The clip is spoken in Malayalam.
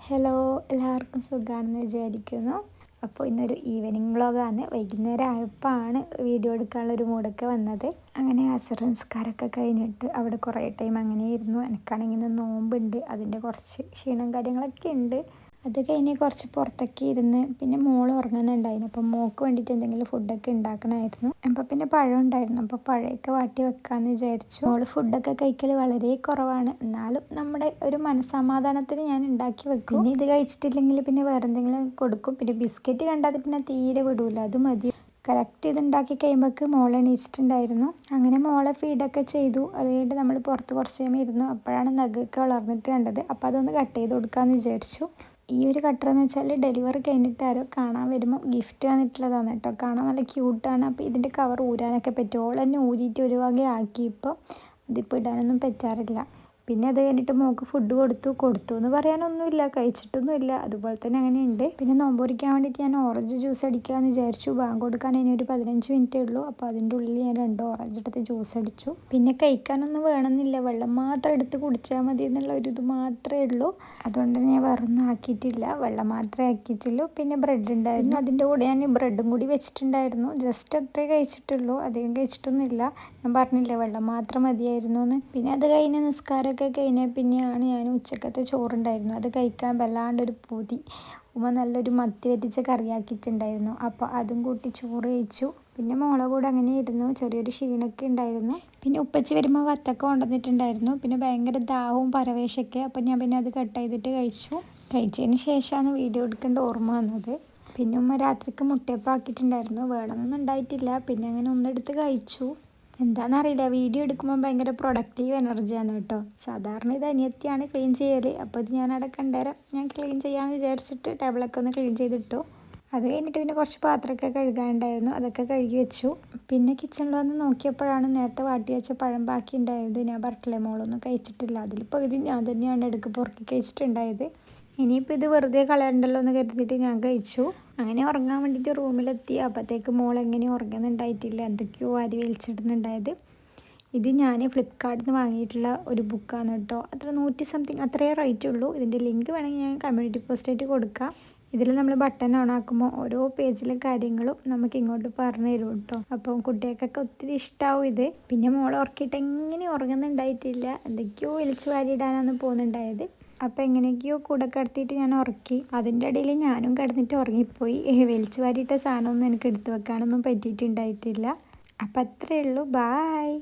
ഹലോ, എല്ലാവർക്കും സുഖമാണെന്ന് വിചാരിക്കുന്നു. അപ്പോൾ ഇന്നൊരു ഈവനിങ് വ്ളോഗാണ്. വൈകുന്നേരം ആയപ്പോഴാണ് വീഡിയോ എടുക്കാനുള്ളൊരു മൂടൊക്കെ വന്നത്. അങ്ങനെ അസർ നിസ്കാരമൊക്കെ കഴിഞ്ഞിട്ട് അവിടെ കുറേ ടൈം അങ്ങനെ ഇരുന്നു. എനിക്കാണെങ്കിൽ ഇന്ന് നോമ്പുണ്ട്, അതിൻ്റെ കുറച്ച് ക്ഷീണം കാര്യങ്ങളൊക്കെ ഉണ്ട്. അത് കഴിഞ്ഞ് കുറച്ച് പുറത്തൊക്കെ ഇരുന്ന് പിന്നെ മോൾ ഉറങ്ങുന്നുണ്ടായിരുന്നു. അപ്പം മോൾക്ക് വേണ്ടിയിട്ട് എന്തെങ്കിലും ഫുഡൊക്കെ ഉണ്ടാക്കണമായിരുന്നു. അപ്പോൾ പിന്നെ പഴം ഉണ്ടായിരുന്നു, അപ്പോൾ പഴമൊക്കെ വാട്ടി വെക്കാമെന്ന് വിചാരിച്ചു. മോൾ ഫുഡൊക്കെ കഴിക്കൽ വളരെ കുറവാണ്, എന്നാലും നമ്മുടെ ഒരു മനസ്സമാധാനത്തിന് ഞാൻ ഉണ്ടാക്കി വെക്കും. പിന്നെ ഇത് കഴിച്ചിട്ടില്ലെങ്കിൽ പിന്നെ വേറെ എന്തെങ്കിലും കൊടുക്കും. പിന്നെ ബിസ്ക്കറ്റ് കണ്ടാൽ പിന്നെ തീരെ വിടൂല, അത് മതി. കറക്റ്റ് ഇതുണ്ടാക്കി കഴിയുമ്പോഴേക്ക് മോൾ എണീച്ചിട്ടുണ്ടായിരുന്നു. അങ്ങനെ മോളെ ഫീഡൊക്കെ ചെയ്തു. അത് കഴിഞ്ഞിട്ട് നമ്മൾ പുറത്ത് കുറച്ച് ടൈം ഇരുന്നു. അപ്പോഴാണ് നഖമൊക്കെ വളർന്നിട്ട് കണ്ടത്. അപ്പോൾ അതൊന്ന് കട്ട് ചെയ്ത് കൊടുക്കാമെന്ന് വിചാരിച്ചു. ഈ ഒരു കട്ടർ എന്ന് വെച്ചാൽ ഡെലിവറി കഴിഞ്ഞിട്ട് ആരോ കാണാൻ വരുമ്പോൾ ഗിഫ്റ്റ് തന്നിട്ടുള്ളതാണ് കേട്ടോ. കാണാൻ നല്ല ക്യൂട്ടാണ്. അപ്പോൾ ഇതിൻ്റെ കവർ ഊരാനൊക്കെ പറ്റും. ഓൾ തന്നെ ഊരിയിട്ട് ഒരു വക ആക്കി. ഇപ്പോൾ അതിപ്പോൾ ഇടാനൊന്നും പറ്റാറില്ല. പിന്നെ അത് കഴിഞ്ഞിട്ട് മോൾക്ക് ഫുഡ് കൊടുത്തു എന്ന് പറയാനൊന്നുമില്ല, കഴിച്ചിട്ടൊന്നുമില്ല. അതുപോലെ തന്നെ അങ്ങനെയുണ്ട്. പിന്നെ നോമ്പ് പൊരിക്കാൻ വേണ്ടിയിട്ട് ഞാൻ ഓറഞ്ച് ജ്യൂസ് അടിക്കാമെന്ന് വിചാരിച്ചു. ബാങ്ക് കൊടുക്കാൻ ഇനി ഒരു 15 മിനിറ്റേ ഉള്ളൂ. അപ്പോൾ അതിൻ്റെ ഉള്ളിൽ ഞാൻ 2 ഓറഞ്ച് എടുത്ത് ജ്യൂസ് അടിച്ചു. പിന്നെ കഴിക്കാനൊന്നും വേണമെന്നില്ല, വെള്ളം മാത്രം എടുത്ത് കുടിച്ചാൽ മതി എന്നുള്ള ഒരു ഇത് മാത്രമേ ഉള്ളൂ. അതുകൊണ്ട് ഞാൻ വേറൊന്നും ആക്കിയിട്ടില്ല, വെള്ളം മാത്രമേ ആക്കിയിട്ടുള്ളൂ. പിന്നെ ബ്രെഡ് ഉണ്ടായിരുന്നു, അതിൻ്റെ കൂടെ ഞാൻ ബ്രെഡും കൂടി വെച്ചിട്ടുണ്ടായിരുന്നു. ജസ്റ്റ് അത്രേ കഴിച്ചിട്ടുള്ളൂ, അധികം കഴിച്ചിട്ടൊന്നുമില്ല. ഞാൻ പറഞ്ഞില്ലേ വെള്ളം മാത്രം മതിയായിരുന്നു എന്ന്. പിന്നെ അത് കഴിഞ്ഞ് നിസ്കാരമൊക്കെ കഴിഞ്ഞാൽ പിന്നെയാണ് ഞാൻ ഉച്ചക്കത്തെ ചോറുണ്ടായിരുന്നു അത് കഴിക്കാൻ വല്ലാണ്ടൊരു പൂതി. ഉമ്മ നല്ലൊരു മത്തി വറ്റിച്ച കറിയാക്കിയിട്ടുണ്ടായിരുന്നു. അപ്പോൾ അതും കൂട്ടി ചോറ് കഴിച്ചു. പിന്നെ മോളെ കൂടെ അങ്ങനെ ഇരുന്നു. ചെറിയൊരു ക്ഷീണമൊക്കെ ഉണ്ടായിരുന്നു. പിന്നെ ഉപ്പച്ചി വരുമ്പോൾ വത്തക്ക കൊണ്ടുവന്നിട്ടുണ്ടായിരുന്നു. പിന്നെ ഭയങ്കര ദാഹവും പരവേശമൊക്കെ. അപ്പോൾ ഞാൻ പിന്നെ അത് കട്ട് ചെയ്തിട്ട് കഴിച്ചതിന് ശേഷമാണ് വീഡിയോ എടുക്കേണ്ട ഓർമ്മ വന്നത്. പിന്നെ ഉമ്മ രാത്രിക്ക് മുട്ടയപ്പം ആക്കിയിട്ടുണ്ടായിരുന്നു. വേണമെന്നൊന്നും ഉണ്ടായിട്ടില്ല. പിന്നെ അങ്ങനെ ഒന്നെടുത്ത് കഴിച്ചു. എന്താണെന്നറിയില്ല, വീഡിയോ എടുക്കുമ്പോൾ ഭയങ്കര പ്രൊഡക്റ്റീവ് എനർജിയാണ് കേട്ടോ. സാധാരണ ഇത് അനിയത്തിയാണ് ക്ലീൻ ചെയ്യൽ. അപ്പോൾ ഇത് ഞാൻ അവിടെ കണ്ടേരം ഞാൻ ക്ലീൻ ചെയ്യാമെന്ന് വിചാരിച്ചിട്ട് ടേബിളൊക്കെ ഒന്ന് ക്ലീൻ ചെയ്തിട്ടു. അത് കഴിഞ്ഞിട്ട് പിന്നെ കുറച്ച് പാത്രമൊക്കെ കഴുകാനുണ്ടായിരുന്നു, അതൊക്കെ കഴുകി വെച്ചു. പിന്നെ കിച്ചണിൽ വന്ന് നോക്കിയപ്പോഴാണ് നേരത്തെ വാട്ടി വെച്ച പഴം ബാക്കി ഉണ്ടായത്. ഞാൻ പറഞ്ഞില്ലേ മോളൊന്നും കഴിച്ചിട്ടില്ല, അതിൽ പകുതി ഞാൻ തന്നെയാണ് ഇടയ്ക്ക് പൊറുക്കി കഴിച്ചിട്ടുണ്ടായത്. ഇനിയിപ്പോൾ ഇത് വെറുതെ കളയണ്ടല്ലോ എന്ന് കരുതിയിട്ട് ഞാൻ കഴിച്ചു. അങ്ങനെ ഉറങ്ങാൻ വേണ്ടിയിട്ട് റൂമിലെത്തി. അപ്പോഴത്തേക്ക് മോൾ എങ്ങനെയും ഉറങ്ങുന്നുണ്ടായിട്ടില്ല, എന്തൊക്കെയോ വാരി വലിച്ചിടുന്നുണ്ടായത്. ഇത് ഞാൻ ഫ്ലിപ്കാർട്ടിൽ നിന്ന് വാങ്ങിയിട്ടുള്ള ഒരു ബുക്കാണ് കേട്ടോ. അത്ര 100 സംതിങ് അത്രയേ റേറ്റ് ഉള്ളൂ. ഇതിൻ്റെ ലിങ്ക് വേണമെങ്കിൽ ഞാൻ കമ്മ്യൂണിറ്റി പോസ്റ്റായിട്ട് കൊടുക്കാം. ഇതിൽ നമ്മൾ ബട്ടൺ ഓൺ ആക്കുമ്പോൾ ഓരോ പേജിലെ കാര്യങ്ങളും നമുക്ക് ഇങ്ങോട്ട് പറഞ്ഞു തരും കേട്ടോ. അപ്പം കുട്ടികൾക്കൊക്കെ ഒത്തിരി ഇഷ്ടമാവും ഇത്. പിന്നെ മോളെ ഉറക്കിയിട്ട് എങ്ങനെ ഉറങ്ങുന്നുണ്ടായിട്ടില്ല, എന്തൊക്കെയോ വലിച്ചു വാരിയിടാനാണ് പോകുന്നുണ്ടായത്. അപ്പോൾ എങ്ങനെയൊക്കെയോ കൂടെ കിടത്തിയിട്ട് ഞാൻ ഉറക്കി. അതിൻ്റെ ഇടയിൽ ഞാനും കിടന്നിട്ട് ഉറങ്ങിപ്പോയി. വലിച്ചു വാരിയിട്ട സാധനമൊന്നും എനിക്ക് എടുത്തു വെക്കാനൊന്നും പറ്റിയിട്ടുണ്ടായിട്ടില്ല. അപ്പം അത്രയേ ഉള്ളൂ. ബായ്.